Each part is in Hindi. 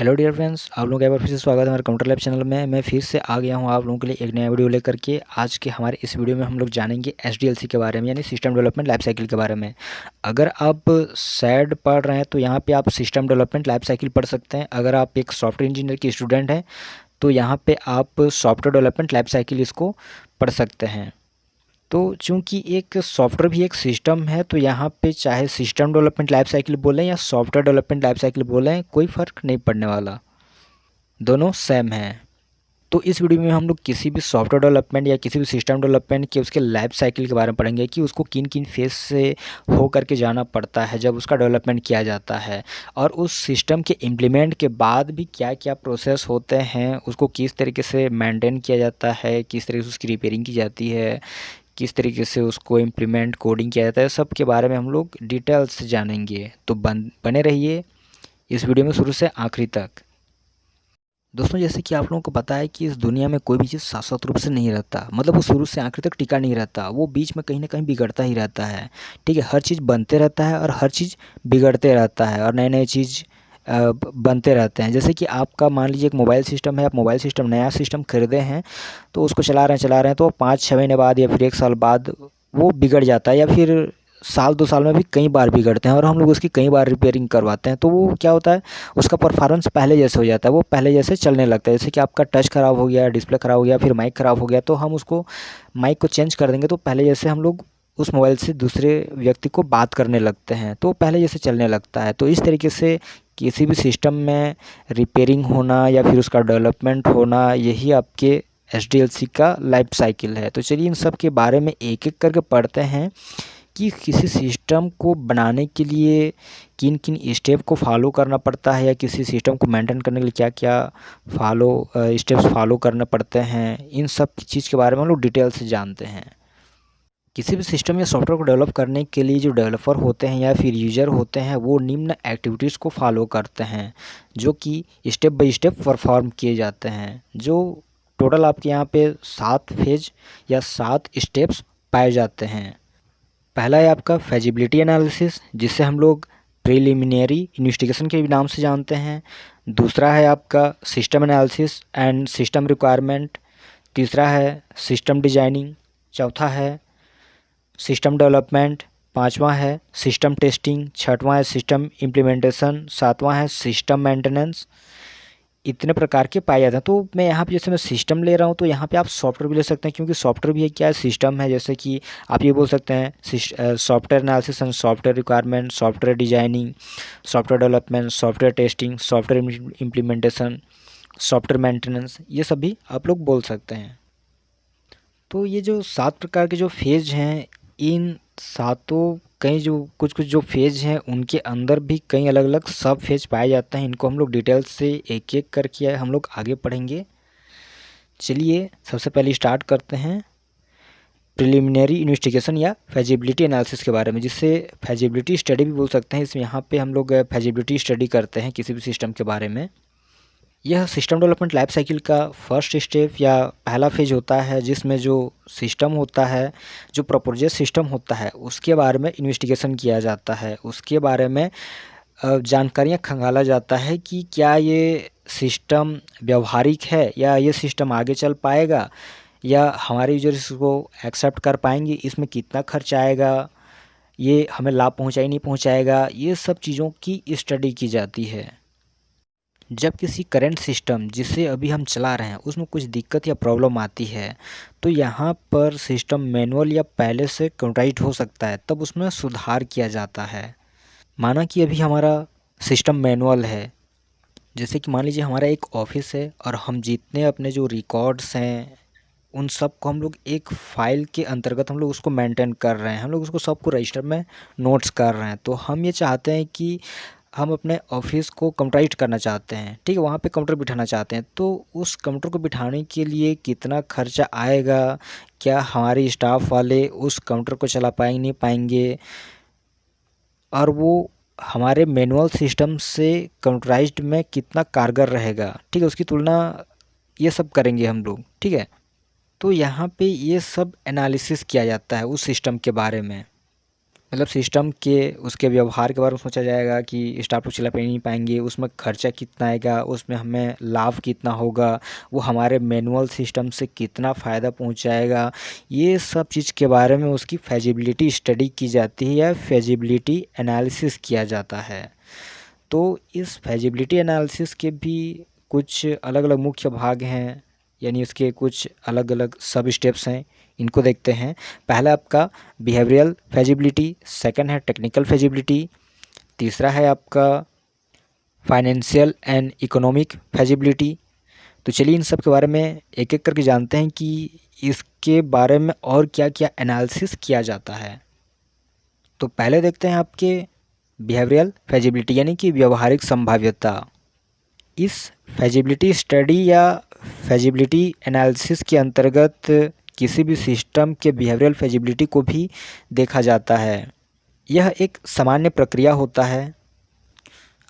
हेलो डियर फ्रेंड्स, आप लोगों का एक बार फिर से स्वागत है हमारे कंप्यूटर लैब चैनल में। मैं फिर से आ गया हूं आप लोगों के लिए एक नया वीडियो लेकर के। आज के हमारे इस वीडियो में हम लोग जानेंगे एसडीएलसी के बारे में, यानी सिस्टम डेवलपमेंट लाइफ साइकिल के बारे में। अगर आप सैड पढ़ रहे हैं तो यहाँ पे आप सिस्टम डेवलपमेंट लाइफ साइकिल पढ़ सकते हैं। अगर आप एक सॉफ्टवेयर इंजीनियर की स्टूडेंट हैं तो यहाँ पर आप सॉफ्टवेयर डेवलपमेंट लाइफ साइकिल इसको पढ़ सकते हैं। तो चूंकि एक सॉफ्टवेयर भी एक सिस्टम है तो यहाँ पे चाहे सिस्टम डेवलपमेंट लाइफ साइकिल बोलें या सॉफ्टवेयर डेवलपमेंट लाइफ साइकिल बोलें, कोई फ़र्क नहीं पड़ने वाला, दोनों सेम हैं। तो इस वीडियो में हम लोग किसी भी सॉफ्टवेयर डेवलपमेंट या किसी भी सिस्टम डेवलपमेंट के उसके लाइफ साइकिल के बारे में पढ़ेंगे कि उसको किन किन फेज से हो करके जाना पड़ता है जब उसका डेवलपमेंट किया जाता है, और उस सिस्टम के इम्प्लीमेंट के बाद भी क्या क्या प्रोसेस होते हैं, उसको किस तरीके से मेंटेन किया जाता है, किस तरीके से उसकी रिपेयरिंग की जाती है, किस तरीके से उसको इम्प्लीमेंट कोडिंग किया जाता है, सब के बारे में हम लोग डिटेल से जानेंगे। तो बने रहिए इस वीडियो में शुरू से आखिरी तक। दोस्तों, जैसे कि आप लोगों को पता है कि इस दुनिया में कोई भी चीज़ शाश्वत रूप से नहीं रहता, मतलब वो शुरू से आखिर तक टिका नहीं रहता, वो बीच में कहीं ना कहीं बिगड़ता ही रहता है। ठीक है, हर चीज़ बनते रहता है और हर चीज़ बिगड़ते रहता है और नए नए चीज़ बनते रहते हैं। जैसे कि आपका मान लीजिए एक मोबाइल सिस्टम है, आप मोबाइल सिस्टम नया सिस्टम खरीदे हैं तो उसको चला रहे हैं तो 5-6 महीने बाद या फिर 1 साल बाद वो बिगड़ जाता है, या फिर साल 2 साल में भी कई बार बिगड़ते हैं और हम लोग उसकी कई बार रिपेयरिंग करवाते हैं। तो वो क्या होता है, उसका परफॉर्मेंस पहले जैसे हो जाता है, वो पहले जैसे चलने लगता है। जैसे कि आपका टच ख़राब हो गया, डिस्प्ले ख़राब हो गया, फिर माइक ख़राब हो गया, तो हम उसको माइक को चेंज कर देंगे तो पहले जैसे हम लोग उस मोबाइल से दूसरे व्यक्ति को बात करने लगते हैं, तो पहले जैसे चलने लगता है। तो इस तरीके से किसी भी सिस्टम में रिपेयरिंग होना या फिर उसका डेवलपमेंट होना, यही आपके एसडीएलसी का लाइफ साइकिल है। तो चलिए इन सब के बारे में एक एक करके पढ़ते हैं कि किसी सिस्टम को बनाने के लिए किन किन स्टेप को फॉलो करना पड़ता है, या किसी सिस्टम को मेंटेन करने के लिए क्या क्या स्टेप्स फॉलो करने पड़ते हैं। इन सब चीज़ के बारे में हम लोग डिटेल से जानते हैं। किसी भी सिस्टम या सॉफ्टवेयर को डेवलप करने के लिए जो डेवलपर होते हैं या फिर यूज़र होते हैं वो निम्न एक्टिविटीज़ को फॉलो करते हैं, जो कि स्टेप बाय स्टेप परफॉर्म किए जाते हैं। जो टोटल आपके यहाँ पे 7 फेज या 7 स्टेप्स पाए जाते हैं। पहला है आपका फैजिबिलिटी एनालिसिस, जिसे हम लोग प्रिलिमिनरी इन्वेस्टिगेशन के नाम से जानते हैं। दूसरा है आपका system analysis and system requirement. तीसरा है सिस्टम डिजाइनिंग। चौथा है सिस्टम डेवलपमेंट। पांचवा है सिस्टम टेस्टिंग। छठवां है सिस्टम इम्प्लीमेंटेशन। सातवां है सिस्टम मेंटेनेंस। इतने प्रकार के पाए जाते हैं। तो मैं यहाँ पे जैसे मैं सिस्टम ले रहा हूँ तो यहाँ पे आप सॉफ्टवेयर भी ले सकते हैं, क्योंकि सॉफ्टवेयर भी एक क्या है, सिस्टम है। जैसे कि आप ये बोल सकते हैं software analysis and software requirement, software designing, software development, software testing, software implementation, software maintenance, ये सभी आप लोग बोल सकते हैं। तो ये जो 7 प्रकार के जो फेज हैं, इन सातों कई जो कुछ कुछ जो फेज हैं उनके अंदर भी कई अलग अलग सब फेज पाए जाते हैं। इनको हम लोग डिटेल से एक एक करके हम लोग आगे पढ़ेंगे। चलिए सबसे पहले स्टार्ट करते हैं प्रिलिमिनरी इन्वेस्टिगेशन या फैजिबिलिटी एनालिसिस के बारे में, जिससे फैजिबिलिटी स्टडी भी बोल सकते हैं। इसमें यहाँ पे हम लोग फैजिबिलिटी स्टडी करते हैं किसी भी सिस्टम के बारे में। यह सिस्टम डेवलपमेंट लाइफ साइकिल का फर्स्ट स्टेप या पहला फेज होता है, जिसमें जो सिस्टम होता है, जो प्रपोज्ड सिस्टम होता है, उसके बारे में इन्वेस्टिगेशन किया जाता है। उसके बारे में जानकारियाँ खंगाला जाता है कि क्या ये सिस्टम व्यवहारिक है, या ये सिस्टम आगे चल पाएगा, या हमारे यूजर्स इसको एक्सेप्ट कर पाएंगे, इसमें कितना खर्च आएगा, ये हमें लाभ पहुँचाई नहीं पहुँचाएगा। ये सब चीज़ों की स्टडी की जाती है। जब किसी करंट सिस्टम जिसे अभी हम चला रहे हैं उसमें कुछ दिक्कत या प्रॉब्लम आती है तो यहाँ पर सिस्टम मैनुअल या पहले से कंप्यूटराइज्ड हो सकता है, तब उसमें सुधार किया जाता है। माना कि अभी हमारा सिस्टम मैनुअल है, जैसे कि मान लीजिए हमारा एक ऑफिस है और हम जितने अपने जो रिकॉर्ड्स हैं उन सब को हम लोग एक फ़ाइल के अंतर्गत हम लोग उसको मेंटेन कर रहे हैं, हम लोग उसको सबको रजिस्टर में नोट्स कर रहे हैं। तो हम ये चाहते हैं कि हम अपने ऑफिस को कंप्यूटराइज्ड करना चाहते हैं, ठीक है, वहाँ पे कंप्यूटर बिठाना चाहते हैं। तो उस कंप्यूटर को बिठाने के लिए कितना खर्चा आएगा, क्या हमारे स्टाफ वाले उस कंप्यूटर को चला पाएंगे नहीं पाएंगे, और वो हमारे मैनुअल सिस्टम से कंप्यूटराइज्ड में कितना कारगर रहेगा, ठीक है, उसकी तुलना ये सब करेंगे हम लोग। ठीक है, तो यहाँ पे ये सब एनालिसिस किया जाता है उस सिस्टम के बारे में। मतलब सिस्टम के उसके व्यवहार के बारे में सोचा जाएगा कि स्टाफ लोग चला नहीं पाएंगे, उसमें खर्चा कितना आएगा, उसमें हमें लाभ कितना होगा, वो हमारे मैनुअल सिस्टम से कितना फ़ायदा पहुंचाएगा। ये सब चीज़ के बारे में उसकी फैजिबिलिटी स्टडी की जाती है या फैजिबिलिटी एनालिसिस किया जाता है। तो इस फैजिबिलिटी एनालिसिस के भी कुछ अलग अलग मुख्य भाग हैं, यानी उसके कुछ अलग अलग सब स्टेप्स हैं। इनको देखते हैं। पहला आपका बिहेवियरल फैजिबिलिटी, सेकंड है टेक्निकल फैजिबिलिटी, तीसरा है आपका फाइनेंशियल एंड इकोनॉमिक फैजिबिलिटी। तो चलिए इन सब के बारे में एक एक करके जानते हैं कि इसके बारे में और क्या क्या एनालिसिस किया जाता है। तो पहले देखते हैं आपके बिहेवियरल फैजिबिलिटी यानी कि व्यवहारिक संभाव्यता। इस फैजिबिलिटी स्टडी या फैजिबिलिटी एनालिसिस के अंतर्गत किसी भी सिस्टम के बिहेवियरल फैजिबिलिटी को भी देखा जाता है। यह एक सामान्य प्रक्रिया होता है।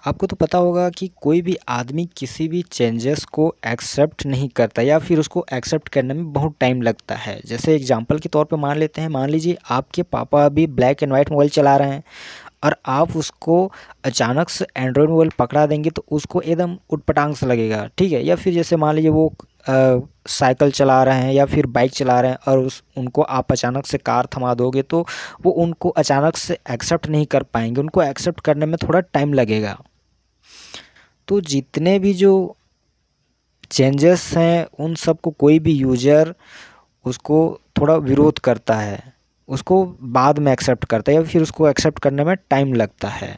आपको तो पता होगा कि कोई भी आदमी किसी भी चेंजेस को एक्सेप्ट नहीं करता या फिर उसको एक्सेप्ट करने में बहुत टाइम लगता है। जैसे एग्जांपल के तौर पे मान लेते हैं, मान लीजिए आपके पापा अभी ब्लैक एंड वाइट मोबाइल चला रहे हैं और आप उसको अचानक से एंड्रॉयड मोबाइल पकड़ा देंगे तो उसको एकदम उटपटांग सा लगेगा, ठीक है। या फिर जैसे मान लीजिए वो साइकिल चला रहे हैं या फिर बाइक चला रहे हैं और उनको आप अचानक से कार थमा दोगे तो वो उनको अचानक से एक्सेप्ट नहीं कर पाएंगे, उनको एक्सेप्ट करने में थोड़ा टाइम लगेगा। तो जितने भी जो चेंजेस हैं उन सब को कोई भी यूज़र उसको थोड़ा विरोध करता है, उसको बाद में एक्सेप्ट करता है या फिर उसको एक्सेप्ट करने में टाइम लगता है।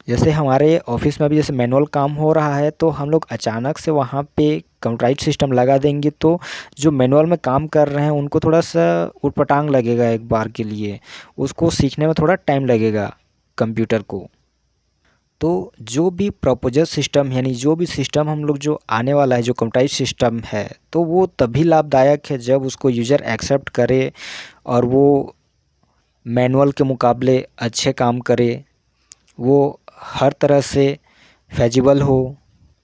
जैसे हमारे ऑफिस में भी जैसे मैनुअल काम हो रहा है तो हम लोग अचानक से वहाँ पे कंप्यूटराइज्ड सिस्टम लगा देंगे तो जो मैनुअल में काम कर रहे हैं उनको थोड़ा सा उटपटांग लगेगा, एक बार के लिए उसको सीखने में थोड़ा टाइम लगेगा कंप्यूटर को। तो जो भी प्रपोजल सिस्टम यानी जो भी सिस्टम हम लोग जो आने वाला है जो कंप्यूटराइज्ड सिस्टम है तो वो तभी लाभदायक है जब उसको यूज़र एक्सेप्ट करे और वो मैनुअल के मुकाबले अच्छे काम करे, वो हर तरह से फैजिबल हो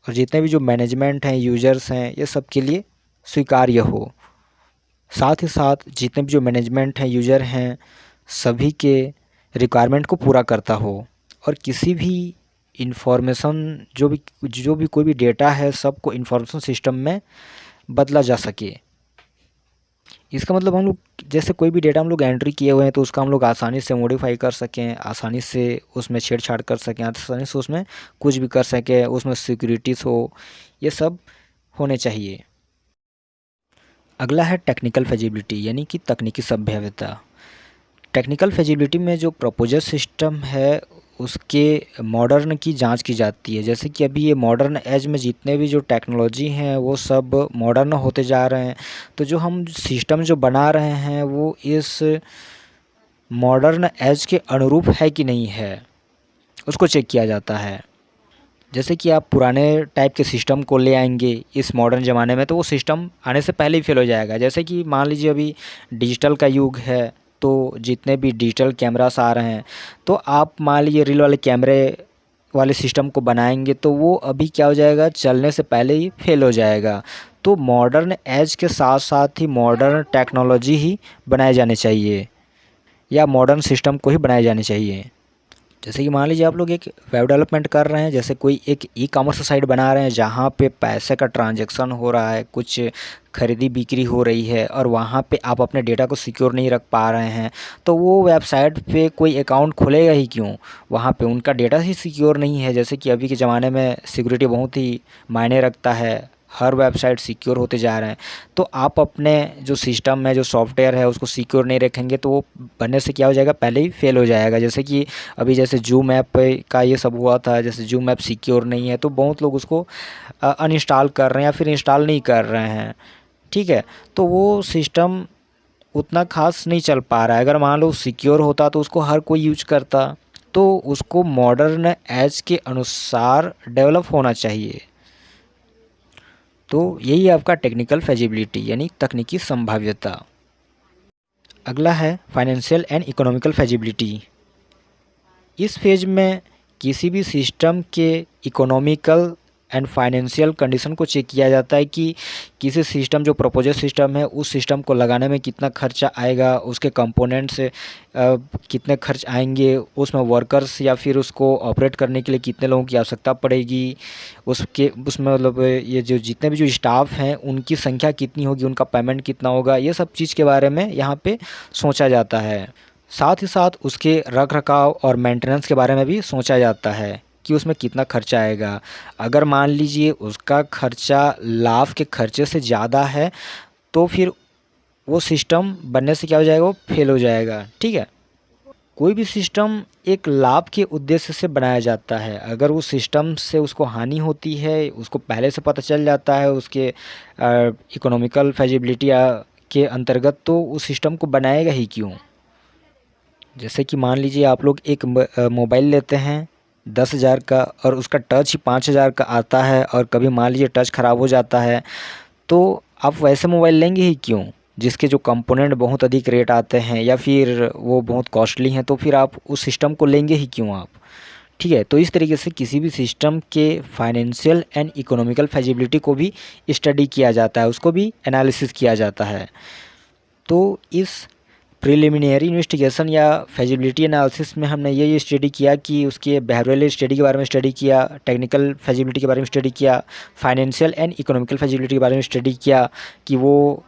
और जितने भी जो मैनेजमेंट हैं यूज़र्स हैं ये सब के लिए स्वीकार्य हो। साथ ही साथ जितने भी जो मैनेजमेंट हैं यूज़र हैं सभी के रिक्वायरमेंट को पूरा करता हो और किसी भी इंफॉर्मेशन जो भी कोई भी डेटा है सबको इंफॉर्मेशन सिस्टम में बदला जा सके। इसका मतलब हम लोग जैसे कोई भी डेटा हम लोग एंट्री किए हुए हैं तो उसका हम लोग आसानी से मॉडिफाई कर सकें, आसानी से उसमें छेड़छाड़ कर सकें, आसानी से उसमें कुछ भी कर सकें, उसमें सिक्योरिटीज़ हो, ये सब होने चाहिए। अगला है टेक्निकल फैजिबिलिटी यानी कि तकनीकी संभाव्यता। टेक्निकल फैजिबिलिटी में जो प्रपोजल सिस्टम है उसके मॉडर्न की जांच की जाती है। जैसे कि अभी ये मॉडर्न एज में जितने भी जो टेक्नोलॉजी हैं वो सब मॉडर्न होते जा रहे हैं, तो जो हम सिस्टम जो बना रहे हैं वो इस मॉडर्न एज के अनुरूप है कि नहीं है उसको चेक किया जाता है। जैसे कि आप पुराने टाइप के सिस्टम को ले आएंगे इस मॉडर्न ज़माने में तो वो सिस्टम आने से पहले ही फेल हो जाएगा। जैसे कि मान लीजिए अभी डिजिटल का युग है तो जितने भी डिजिटल कैमरास आ रहे हैं तो आप मान लीजिए रील वाले कैमरे वाले सिस्टम को बनाएंगे तो वो अभी क्या हो जाएगा, चलने से पहले ही फेल हो जाएगा। तो मॉडर्न एज के साथ साथ ही मॉडर्न टेक्नोलॉजी ही बनाए जाने चाहिए या मॉडर्न सिस्टम को ही बनाए जाने चाहिए। जैसे कि मान लीजिए आप लोग एक वेब डेवलपमेंट कर रहे हैं, जैसे कोई एक ई कॉमर्स साइट बना रहे हैं जहाँ पे पैसे का ट्रांजैक्शन हो रहा है, कुछ खरीदी बिक्री हो रही है और वहाँ पे आप अपने डेटा को सिक्योर नहीं रख पा रहे हैं तो वो वेबसाइट पे कोई अकाउंट खुलेगा ही क्यों, वहाँ पे उनका डेटा ही सिक्योर नहीं है। जैसे कि अभी के ज़माने में सिक्योरिटी बहुत ही मायने रखता है, हर वेबसाइट सिक्योर होते जा रहे हैं। तो आप अपने जो सिस्टम है जो सॉफ्टवेयर है उसको सिक्योर नहीं रखेंगे तो वो बनने से क्या हो जाएगा, पहले ही फेल हो जाएगा। जैसे कि अभी जैसे जूम ऐप का ये सब हुआ था, जैसे जूम ऐप सिक्योर नहीं है तो बहुत लोग उसको अनइंस्टॉल कर रहे हैं या फिर इंस्टॉल नहीं कर रहे हैं, ठीक है। तो वो सिस्टम उतना खास नहीं चल पा रहा है। अगर मान लो सिक्योर होता तो उसको हर कोई यूज करता, तो उसको मॉडर्न एज के अनुसार डेवलप होना चाहिए। तो यही आपका टेक्निकल फैजिबिलिटी यानी तकनीकी संभाव्यता। अगला है फाइनेंशियल एंड इकोनॉमिकल फैजिबिलिटी। इस फेज में किसी भी सिस्टम के इकोनॉमिकल एंड फाइनेंशियल कंडीशन को चेक किया जाता है कि किसी सिस्टम जो प्रपोजल सिस्टम है उस सिस्टम को लगाने में कितना खर्चा आएगा, उसके कंपोनेंट्स कितने खर्च आएंगे, उसमें वर्कर्स या फिर उसको ऑपरेट करने के लिए कितने लोगों की आवश्यकता पड़ेगी, उसमें मतलब ये जो जितने भी जो स्टाफ हैं उनकी संख्या कितनी होगी, उनका पेमेंट कितना होगा, ये सब चीज़ के बारे में यहाँ पे सोचा जाता है। साथ ही साथ उसके रख रखाव और मेंटेनेंस के बारे में भी सोचा जाता है कि उसमें कितना खर्चा आएगा। अगर मान लीजिए उसका खर्चा लाभ के खर्चे से ज़्यादा है तो फिर वो सिस्टम बनने से क्या हो जाएगा, वो फेल हो जाएगा। ठीक है, कोई भी सिस्टम एक लाभ के उद्देश्य से बनाया जाता है। अगर उस सिस्टम से उसको हानि होती है, उसको पहले से पता चल जाता है उसके इकोनॉमिकल फैजिबिलिटी के अंतर्गत, तो उस सिस्टम को बनाएगा ही क्यों। जैसे कि मान लीजिए आप लोग एक मोबाइल लेते हैं 10,000 का और उसका टच ही 5,000 का आता है और कभी मान लीजिए टच ख़राब हो जाता है, तो आप वैसे मोबाइल लेंगे ही क्यों जिसके जो कंपोनेंट बहुत अधिक रेट आते हैं या फिर वो बहुत कॉस्टली हैं, तो फिर आप उस सिस्टम को लेंगे ही क्यों आप। ठीक है, तो इस तरीके से किसी भी सिस्टम के फाइनेंशियल एंड इकोनॉमिकल फैजिबिलिटी को भी स्टडी किया जाता है, उसको भी एनालिसिस किया जाता है। तो इस प्रिलिमिनरी इन्वेस्टिगेशन या फैजिबिलिटी एनालिसिस में हमने ये स्टडी किया कि उसके बिहेवियरल स्टडी के बारे में स्टडी किया, टेक्निकल फैजिबिलिटी के बारे में स्टडी किया, फाइनेंशियल एंड इकोनॉमिकल फैजिबिलिटी के बारे में स्टडी किया कि वो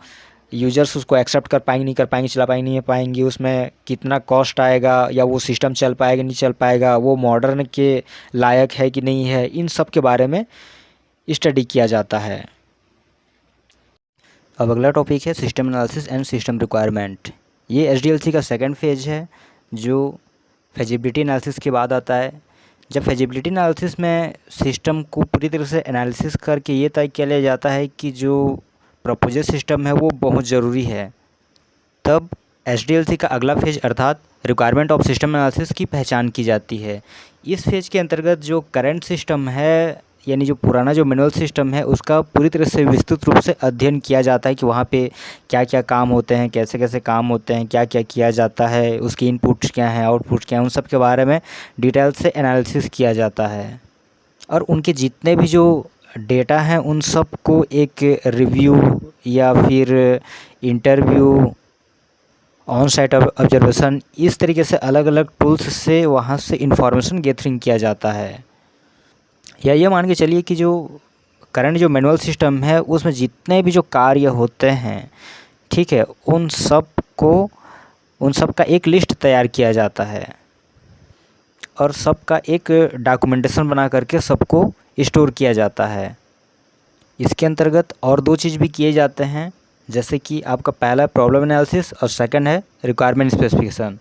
यूजर्स उसको एक्सेप्ट कर पाएंगे नहीं कर पाएंगे, चला पाएंगे नहीं पाएंगे, उसमें कितना कॉस्ट आएगा या वो सिस्टम चल पाएगा नहीं चल पाएगा, वो मॉडर्न के लायक है कि नहीं है, इन सब के बारे में स्टडी किया जाता है। अब अगला टॉपिक है system analysis and system requirement. ये SDLC का सेकंड फेज है जो फैजिबिलिटी एनालिसिस के बाद आता है। जब फैजिबिलिटी एनालिसिस में सिस्टम को पूरी तरह से एनालिसिस करके ये तय किया लिया जाता है कि जो प्रपोजल सिस्टम है वो बहुत ज़रूरी है, तब SDLC का अगला फेज अर्थात रिक्वायरमेंट ऑफ सिस्टम एनालिसिस की पहचान की जाती है। इस फेज के अंतर्गत जो करंट सिस्टम है यानी जो पुराना जो मैनुअल सिस्टम है उसका पूरी तरह से विस्तृत रूप से अध्ययन किया जाता है कि वहाँ पे क्या क्या काम होते हैं, कैसे कैसे काम होते हैं, क्या क्या किया जाता है, उसकी इनपुट्स क्या हैं, आउटपुट्स क्या हैं, उन सब के बारे में डिटेल से एनालिसिस किया जाता है। और उनके जितने भी जो डेटा हैं उन सब को एक रिव्यू या फिर इंटरव्यू, ऑन साइट ऑब्जर्वेशन, इस तरीके से अलग अलग टूल्स से वहाँ से इंफॉर्मेशन गैदरिंग किया जाता है। या ये मान के चलिए कि जो करंट जो मैनुअल सिस्टम है उसमें जितने भी जो कार्य होते हैं, ठीक है, उन सब का एक लिस्ट तैयार किया जाता है और सबका एक डॉक्यूमेंटेशन बना करके सबको स्टोर किया जाता है। इसके अंतर्गत और दो चीज़ भी किए जाते हैं, जैसे कि आपका पहला प्रॉब्लम एनालिसिस और सेकंड है रिक्वायरमेंट स्पेसिफिकेशन।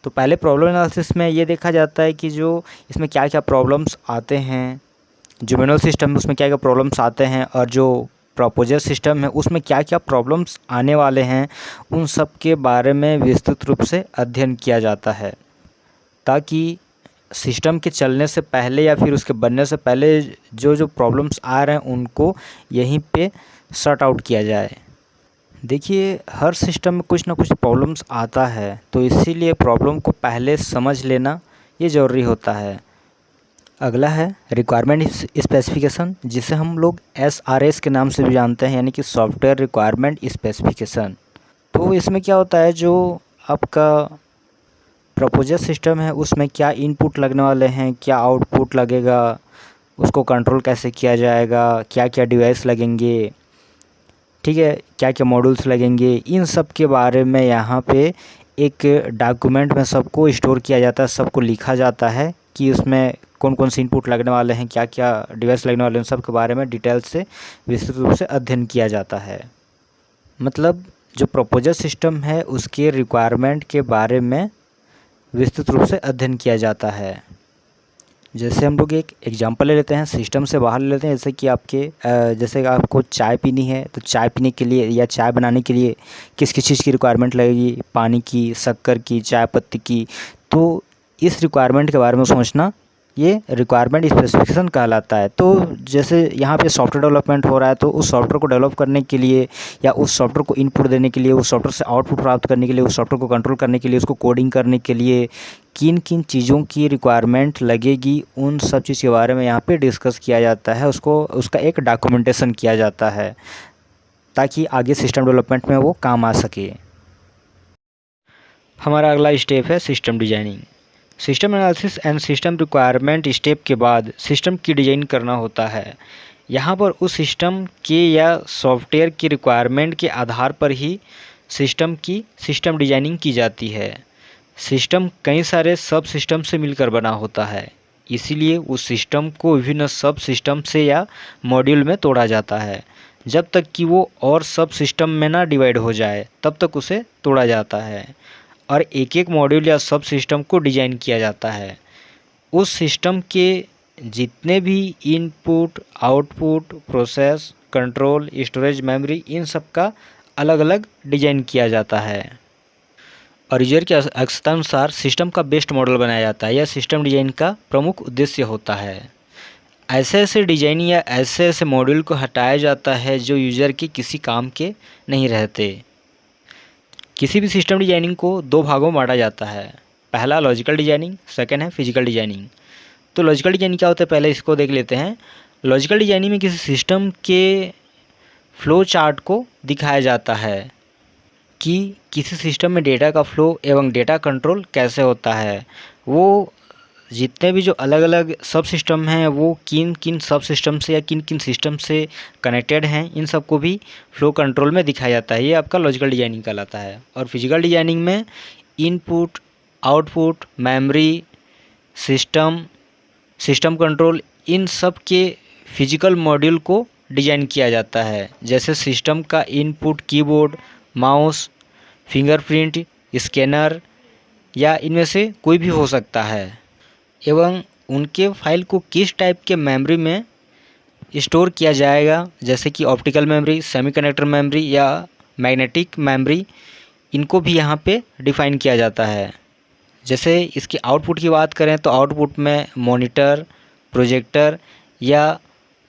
तो पहले प्रॉब्लम एनालिसिस में ये देखा जाता है कि जो इसमें क्या क्या प्रॉब्लम्स आते हैं, जो मैनुअल सिस्टम है उसमें क्या क्या प्रॉब्लम्स आते हैं और जो प्रपोजल सिस्टम है उसमें क्या क्या प्रॉब्लम्स आने वाले हैं, उन सब के बारे में विस्तृत रूप से अध्ययन किया जाता है, ताकि सिस्टम के चलने से पहले या फिर उसके बनने से पहले जो जो प्रॉब्लम्स आ रहे हैं उनको यहीं पे सॉर्ट आउट किया जाए। देखिए, हर सिस्टम में कुछ ना कुछ प्रॉब्लम्स आता है, तो इसीलिए प्रॉब्लम को पहले समझ लेना ये ज़रूरी होता है। अगला है रिक्वायरमेंट स्पेसिफिकेशन, जिसे हम लोग SRS के नाम से भी जानते हैं, यानी कि सॉफ्टवेयर रिक्वायरमेंट स्पेसिफिकेशन। तो इसमें क्या होता है, जो आपका प्रपोजल सिस्टम है उसमें क्या इनपुट लगने वाले हैं, क्या आउटपुट लगेगा, उसको कंट्रोल कैसे किया जाएगा, क्या क्या डिवाइस लगेंगे, ठीक है, क्या क्या मॉड्यूल्स लगेंगे, इन सब के बारे में यहाँ पे एक डॉक्यूमेंट में सबको स्टोर किया जाता है, सबको लिखा जाता है कि उसमें कौन कौन से इनपुट लगने वाले हैं, क्या क्या डिवाइस लगने वाले हैं, सब के बारे में डिटेल से विस्तृत रूप से अध्ययन किया जाता है। मतलब जो प्रपोजल सिस्टम है उसके रिक्वायरमेंट के बारे में विस्तृत रूप से अध्ययन किया जाता है। जैसे हम लोग एक एग्जांपल ले लेते हैं, सिस्टम से बाहर ले लेते हैं, जैसे कि जैसे आपको चाय पीनी है, तो चाय पीने के लिए या चाय बनाने के लिए किस किस चीज़ की रिक्वायरमेंट लगेगी, पानी की, शक्कर की, चाय पत्ती की। तो इस रिक्वायरमेंट के बारे में सोचना ये रिक्वायरमेंट स्पेसिफिकेशन कहलाता है। तो जैसे यहाँ पे सॉफ्टवेयर डेवलपमेंट हो रहा है, तो उस सॉफ्टवेयर को डेवलप करने के लिए या उस सॉफ्टवेयर को इनपुट देने के लिए, उस सॉफ्टवेयर से आउटपुट प्राप्त करने के लिए, उस सॉफ्टवेयर को कंट्रोल करने के लिए, उसको कोडिंग करने के लिए किन किन चीज़ों की रिक्वायरमेंट लगेगी, उन सब चीज़ के बारे में यहाँ पे डिस्कस किया जाता है। उसका एक डॉक्यूमेंटेशन किया जाता है ताकि आगे सिस्टम डेवलपमेंट में वो काम आ सके। हमारा अगला स्टेप है system designing. System analysis and system requirement step के बाद सिस्टम की डिजाइन करना होता है। यहाँ पर उस सिस्टम के या सॉफ्टवेयर की रिक्वायरमेंट के आधार पर ही सिस्टम डिजाइनिंग की जाती है। सिस्टम कई सारे सब सिस्टम से मिलकर बना होता है, इसीलिए उस सिस्टम को विभिन्न सब सिस्टम से या मॉड्यूल में तोड़ा जाता है। जब तक कि वो और सब सिस्टम में ना डिवाइड हो जाए तब तक उसे तोड़ा जाता है और एक एक मॉड्यूल या सब सिस्टम को डिजाइन किया जाता है। उस सिस्टम के जितने भी input, output, process, control, storage, memory, इन सब का अलग अलग डिजाइन किया जाता है और यूजर की आवश्यकतानुसार सिस्टम का बेस्ट मॉडल बनाया जाता है। यह सिस्टम डिजाइन का प्रमुख उद्देश्य होता है। ऐसे ऐसे डिजाइन या ऐसे ऐसे मॉड्यूल को हटाया जाता है जो यूजर के किसी काम के नहीं रहते। किसी भी सिस्टम डिजाइनिंग को दो भागों में बांटा जाता है। पहला लॉजिकल डिजाइनिंग, सेकंड है फिजिकल डिजाइनिंग। तो लॉजिकल डिजाइनिंग क्या होता है, पहले इसको देख लेते हैं। लॉजिकल डिजाइनिंग में किसी सिस्टम के फ्लो चार्ट को दिखाया जाता है कि किसी सिस्टम में डेटा का फ्लो एवं डेटा कंट्रोल कैसे होता है। वो जितने भी जो अलग अलग सब सिस्टम हैं वो किन किन सब सिस्टम से या किन किन सिस्टम से कनेक्टेड हैं, इन सब को भी फ्लो कंट्रोल में दिखाया जाता है। ये आपका लॉजिकल डिजाइनिंग कहलाता है। और फिजिकल डिजाइनिंग में input, output, memory, system control, इन सब के फिजिकल मॉड्यूल को डिजाइन किया जाता है। जैसे सिस्टम का input keyboard, mouse, fingerprint, scanner या इनमें से कोई भी हो सकता है एवं उनके फाइल को किस टाइप के मेमोरी में स्टोर किया जाएगा, जैसे कि ऑप्टिकल मेमोरी, सेमीकंडक्टर मेमोरी या मैग्नेटिक मेमोरी, इनको भी यहाँ पे डिफ़ाइन किया जाता है। जैसे इसकी आउटपुट की बात करें तो आउटपुट में मॉनिटर, प्रोजेक्टर या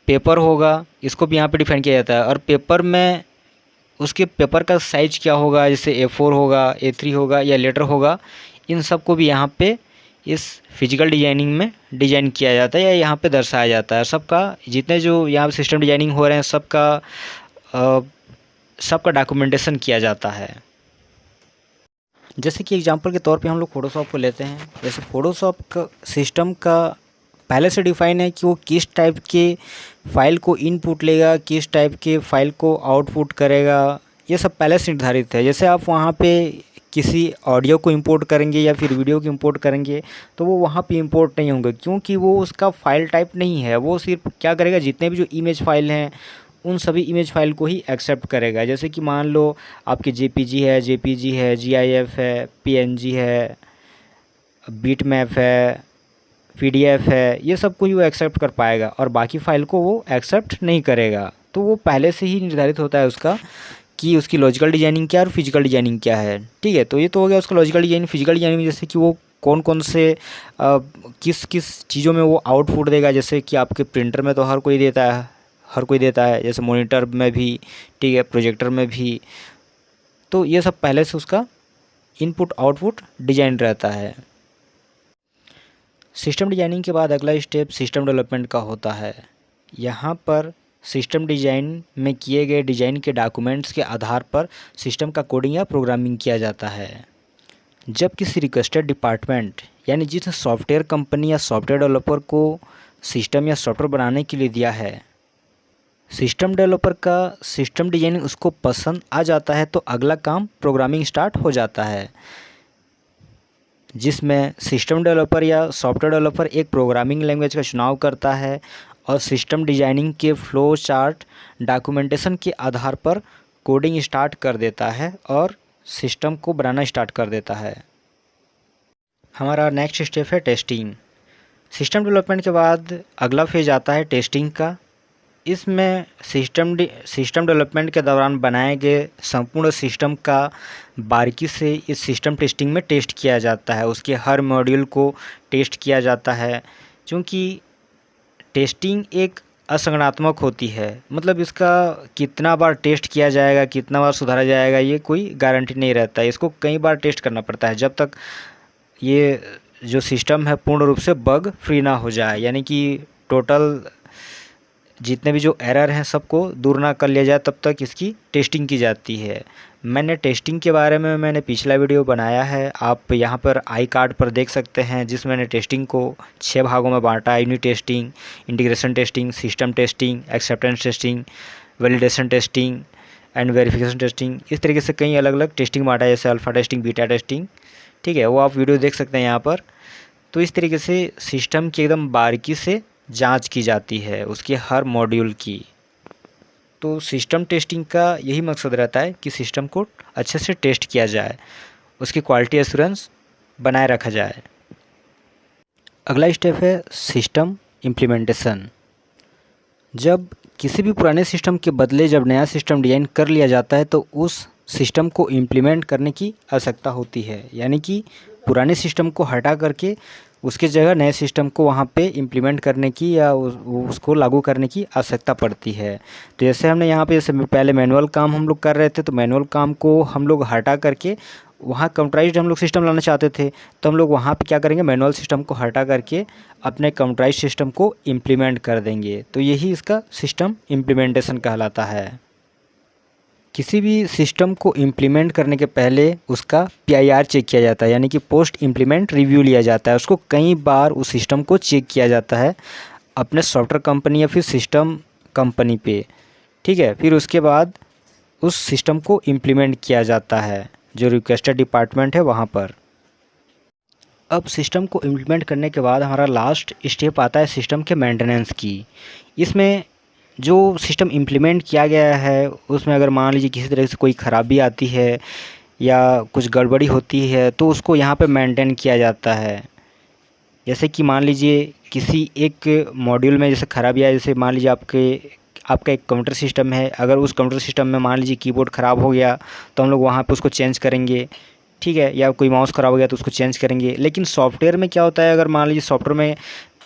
पेपर होगा, इसको भी यहाँ पे डिफ़ाइन किया जाता है। और पेपर में उसके पेपर का साइज क्या होगा, जैसे A4 होगा, A3 होगा या लेटर होगा, इन सब को भी यहाँ पे इस फिजिकल डिजाइनिंग में डिजाइन किया जाता है या यहाँ पे दर्शाया जाता है। सबका जितने जो यहाँ पे सिस्टम डिजाइनिंग हो रहे हैं सबका डॉक्यूमेंटेशन किया जाता है। जैसे कि एग्जांपल के तौर पे हम लोग फ़ोटोशॉप को लेते हैं। जैसे फ़ोटोशॉप का सिस्टम का पहले से डिफ़ाइन है कि वो किस टाइप के फाइल को इनपुट लेगा, किस टाइप के फाइल को आउटपुट करेगा, ये सब पहले से निर्धारित है। जैसे आप वहाँ पे किसी ऑडियो को इंपोर्ट करेंगे या फिर वीडियो को इंपोर्ट करेंगे तो वो वहाँ पे इंपोर्ट नहीं होंगे, क्योंकि वो उसका फ़ाइल टाइप नहीं है। वो सिर्फ क्या करेगा, जितने भी जो इमेज फाइल हैं उन सभी इमेज फाइल को ही एक्सेप्ट करेगा। जैसे कि मान लो आपके जेपीजी है, जीआईएफ है, पीएनजी है, बिटमैप है, पीडीएफ है, ये सब को ही वो एक्सेप्ट कर पाएगा और बाकी फ़ाइल को वो एक्सेप्ट नहीं करेगा। तो वो पहले से ही निर्धारित होता है उसका कि उसकी लॉजिकल डिजाइनिंग क्या है और फिजिकल डिजाइनिंग क्या है। ठीक है, तो ये तो हो गया उसका लॉजिकल डिजाइनिंग। फिजिकल डिजाइनिंग में जैसे कि वो कौन कौन से किस किस चीज़ों में वो आउटपुट देगा। जैसे कि आपके प्रिंटर में तो हर कोई देता है, जैसे मॉनिटर में भी, ठीक है, प्रोजेक्टर में भी। तो ये सब पहले से उसका इनपुट आउटपुट डिजाइन रहता है। सिस्टम डिजाइनिंग के बाद अगला स्टेप सिस्टम डेवलपमेंट का होता है। यहाँ पर सिस्टम डिजाइन में किए गए डिजाइन के डॉक्यूमेंट्स के आधार पर सिस्टम का कोडिंग या प्रोग्रामिंग किया जाता है। जब किसी रिक्वेस्टेड डिपार्टमेंट यानी जिस सॉफ्टवेयर कंपनी या सॉफ्टवेयर डेवलपर को सिस्टम या सॉफ्टवेयर बनाने के लिए दिया है, सिस्टम डेवलपर का सिस्टम डिजाइनिंग उसको पसंद आ जाता है तो अगला काम प्रोग्रामिंग स्टार्ट हो जाता है, जिसमें सिस्टम डेवलपर या सॉफ्टवेयर डेवलपर एक प्रोग्रामिंग लैंग्वेज का चुनाव करता है और सिस्टम डिजाइनिंग के फ्लो चार्ट डॉक्यूमेंटेशन के आधार पर कोडिंग स्टार्ट कर देता है और सिस्टम को बनाना स्टार्ट कर देता है। हमारा नेक्स्ट स्टेप है टेस्टिंग। सिस्टम डेवलपमेंट के बाद अगला फेज आता है टेस्टिंग का। इसमें सिस्टम डेवलपमेंट के दौरान बनाए गए संपूर्ण सिस्टम का बारीकी से इस सिस्टम टेस्टिंग में टेस्ट किया जाता है। उसके हर मॉड्यूल को टेस्ट किया जाता है क्योंकि टेस्टिंग एक असंगणात्मक होती है, मतलब इसका कितना बार टेस्ट किया जाएगा, कितना बार सुधारा जाएगा, ये कोई गारंटी नहीं रहता है। इसको कई बार टेस्ट करना पड़ता है जब तक ये जो सिस्टम है पूर्ण रूप से बग फ्री ना हो जाए, यानी कि टोटल जितने भी जो एरर हैं सबको दूर ना कर लिया जाए, तब तक इसकी टेस्टिंग की जाती है। मैंने टेस्टिंग के बारे में मैंने पिछला वीडियो बनाया है, आप यहाँ पर आई कार्ड पर देख सकते हैं, जिसमें मैंने टेस्टिंग को 6 भागों में बांटा है। Unit testing, integration testing, system testing, acceptance testing, validation testing and verification testing. इस तरीके से कई अलग अलग टेस्टिंग बांटा है, जैसे अल्फ़ा टेस्टिंग, बीटा टेस्टिंग, ठीक है, वो आप वीडियो देख सकते हैं यहाँ पर। तो इस तरीके से सिस्टम की एकदम बारीकी से जांच की जाती है, उसके हर मॉड्यूल की। तो सिस्टम टेस्टिंग का यही मकसद रहता है कि सिस्टम को अच्छे से टेस्ट किया जाए, उसकी क्वालिटी एश्योरेंस बनाए रखा जाए। अगला स्टेप है सिस्टम इम्प्लीमेंटेशन। जब किसी भी पुराने सिस्टम के बदले जब नया सिस्टम डिज़ाइन कर लिया जाता है तो उस सिस्टम को इम्प्लीमेंट करने की आवश्यकता होती है, यानी कि पुराने सिस्टम को हटा करके उसके जगह नए सिस्टम को वहाँ पे इम्प्लीमेंट करने की या उसको लागू करने की आवश्यकता पड़ती है। तो जैसे हमने यहाँ पे, जैसे पहले मैनुअल काम हम लोग कर रहे थे, तो मैनुअल काम को हम लोग हटा करके वहाँ कंप्यूटराइज्ड हम लोग सिस्टम लाना चाहते थे, तो हम लोग वहाँ पे क्या करेंगे, मैनुअल सिस्टम को हटा करके अपने कंप्यूटराइज्ड सिस्टम को इम्प्लीमेंट कर देंगे। तो यही इसका सिस्टम इम्प्लीमेंटेशन कहलाता है। किसी भी सिस्टम को इम्प्लीमेंट करने के पहले उसका PIR चेक किया जाता है, यानी कि पोस्ट इम्प्लीमेंट रिव्यू लिया जाता है। उसको कई बार उस सिस्टम को चेक किया जाता है अपने सॉफ्टवेयर कंपनी या फिर सिस्टम कंपनी पे, ठीक है। फिर उसके बाद उस सिस्टम को इम्प्लीमेंट किया जाता है जो रिक्वेस्टेड डिपार्टमेंट है वहाँ पर। अब सिस्टम को इम्प्लीमेंट करने के बाद हमारा लास्ट स्टेप आता है सिस्टम के मेंटेनेंस की। इसमें जो सिस्टम इम्प्लीमेंट किया गया है उसमें अगर मान लीजिए किसी तरह से कोई ख़राबी आती है या कुछ गड़बड़ी होती है तो उसको यहाँ पे मेंटेन किया जाता है। जैसे कि मान लीजिए किसी एक मॉड्यूल में जैसे ख़राबी आए, जैसे मान लीजिए आपका एक कंप्यूटर सिस्टम है, अगर उस कंप्यूटर सिस्टम में मान लीजिए कीबोर्ड ख़राब हो गया तो हम लोग वहाँ पे उसको चेंज करेंगे, ठीक है, या कोई माउस ख़राब हो गया तो उसको चेंज करेंगे। लेकिन सॉफ्टवेयर में क्या होता है, अगर मान लीजिए सॉफ्टवेयर में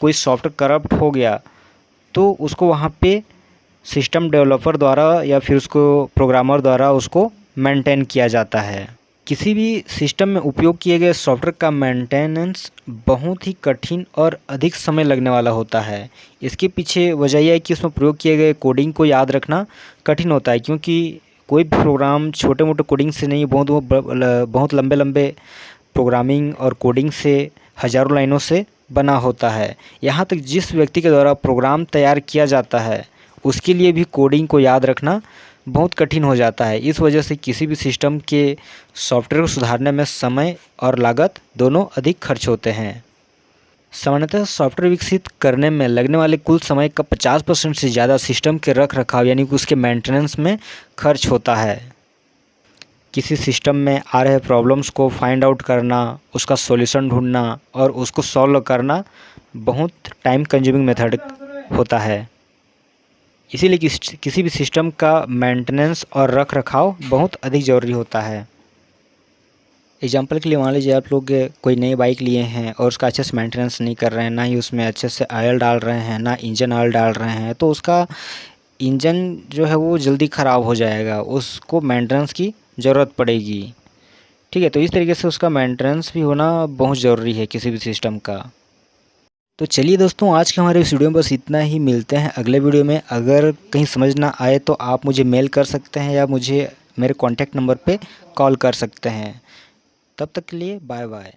कोई सॉफ्टवेयर करप्ट हो गया तो उसको वहाँ पे सिस्टम डेवलपर द्वारा या फिर उसको प्रोग्रामर द्वारा उसको मेंटेन किया जाता है। किसी भी सिस्टम में उपयोग किए गए सॉफ्टवेयर का मेंटेनेंस बहुत ही कठिन और अधिक समय लगने वाला होता है। इसके पीछे वजह यह है कि उसमें प्रयोग किए गए कोडिंग को याद रखना कठिन होता है, क्योंकि कोई भी प्रोग्राम छोटे मोटे कोडिंग से नहीं, बहुत लंबे लंबे प्रोग्रामिंग और कोडिंग से हज़ारों लाइनों से बना होता है। यहाँ तक जिस व्यक्ति के द्वारा प्रोग्राम तैयार किया जाता है उसके लिए भी कोडिंग को याद रखना बहुत कठिन हो जाता है। इस वजह से किसी भी सिस्टम के सॉफ्टवेयर को सुधारने में समय और लागत दोनों अधिक खर्च होते हैं। सामान्यतः सॉफ्टवेयर विकसित करने में लगने वाले कुल समय का 50% से ज़्यादा सिस्टम के रख रखाव यानी कि उसके मेंटेनेंस में खर्च होता है। किसी सिस्टम में आ रहे प्रॉब्लम्स को फाइंड आउट करना, उसका सॉल्यूशन ढूंढना और उसको सॉल्व करना बहुत टाइम कंज्यूमिंग मेथड होता है। इसीलिए किसी भी सिस्टम का मेंटेनेंस और रख रखाव बहुत अधिक ज़रूरी होता है। एग्जांपल के लिए मान लीजिए आप लोग कोई नई बाइक लिए हैं और उसका अच्छे से मेंटेनेंस नहीं कर रहे हैं, ना ही उसमें अच्छे से ऑयल डाल रहे हैं, ना इंजन ऑयल डाल रहे हैं, तो उसका इंजन जो है वो जल्दी ख़राब हो जाएगा, उसको मेंटेनेंस की ज़रूरत पड़ेगी, ठीक है। तो इस तरीके से उसका मेंटेनेंस भी होना बहुत ज़रूरी है किसी भी सिस्टम का। तो चलिए दोस्तों, आज के हमारे इस वीडियो में बस इतना ही। मिलते हैं अगले वीडियो में। अगर कहीं समझ ना आए तो आप मुझे मेल कर सकते हैं या मुझे मेरे कॉन्टैक्ट नंबर पे कॉल कर सकते हैं। तब तक के लिए बाय बाय।